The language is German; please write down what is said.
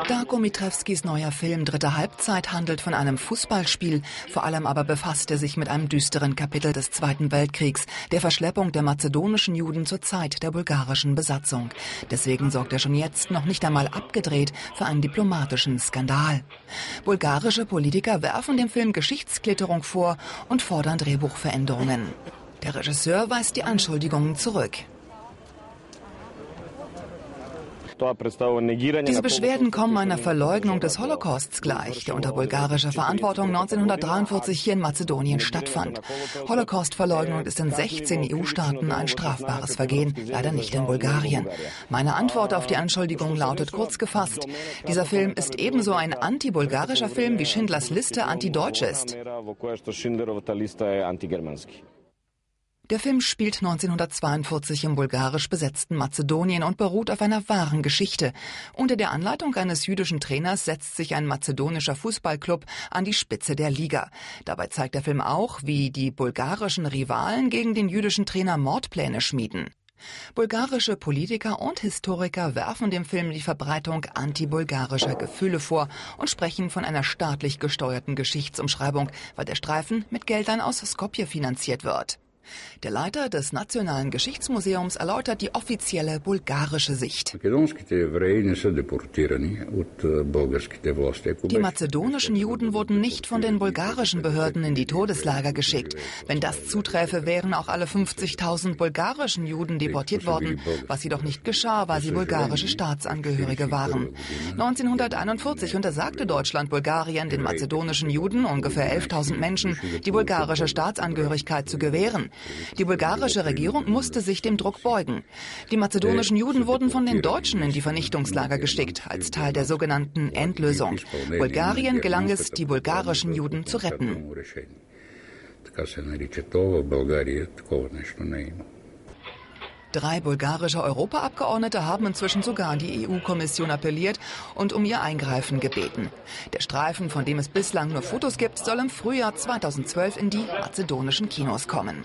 Darko Mitrewskis neuer Film Dritte Halbzeit handelt von einem Fußballspiel. Vor allem aber befasst er sich mit einem düsteren Kapitel des Zweiten Weltkriegs, der Verschleppung der mazedonischen Juden zur Zeit der bulgarischen Besatzung. Deswegen sorgt er schon jetzt noch nicht einmal abgedreht für einen diplomatischen Skandal. Bulgarische Politiker werfen dem Film Geschichtsklitterung vor und fordern Drehbuchveränderungen. Der Regisseur weist die Anschuldigungen zurück. Diese Beschwerden kommen einer Verleugnung des Holocausts gleich, der unter bulgarischer Verantwortung 1943 hier in Mazedonien stattfand. Holocaust-Verleugnung ist in 16 EU-Staaten ein strafbares Vergehen, leider nicht in Bulgarien. Meine Antwort auf die Anschuldigung lautet kurz gefasst: Dieser Film ist ebenso ein anti-bulgarischer Film wie Schindlers Liste anti-deutsch ist. Der Film spielt 1942 im bulgarisch besetzten Mazedonien und beruht auf einer wahren Geschichte. Unter der Anleitung eines jüdischen Trainers setzt sich ein mazedonischer Fußballclub an die Spitze der Liga. Dabei zeigt der Film auch, wie die bulgarischen Rivalen gegen den jüdischen Trainer Mordpläne schmieden. Bulgarische Politiker und Historiker werfen dem Film die Verbreitung anti-bulgarischer Gefühle vor und sprechen von einer staatlich gesteuerten Geschichtsumschreibung, weil der Streifen mit Geldern aus Skopje finanziert wird. Der Leiter des Nationalen Geschichtsmuseums erläutert die offizielle bulgarische Sicht. Die mazedonischen Juden wurden nicht von den bulgarischen Behörden in die Todeslager geschickt. Wenn das zuträfe, wären auch alle 50.000 bulgarischen Juden deportiert worden, was jedoch nicht geschah, weil sie bulgarische Staatsangehörige waren. 1941 untersagte Deutschland Bulgarien den mazedonischen Juden, ungefähr 11.000 Menschen, die bulgarische Staatsangehörigkeit zu gewähren. Die bulgarische Regierung musste sich dem Druck beugen. Die mazedonischen Juden wurden von den Deutschen in die Vernichtungslager geschickt, als Teil der sogenannten Endlösung. Bulgarien gelang es, die bulgarischen Juden zu retten. 3 bulgarische Europaabgeordnete haben inzwischen sogar an die EU-Kommission appelliert und um ihr Eingreifen gebeten. Der Streifen, von dem es bislang nur Fotos gibt, soll im Frühjahr 2012 in die mazedonischen Kinos kommen.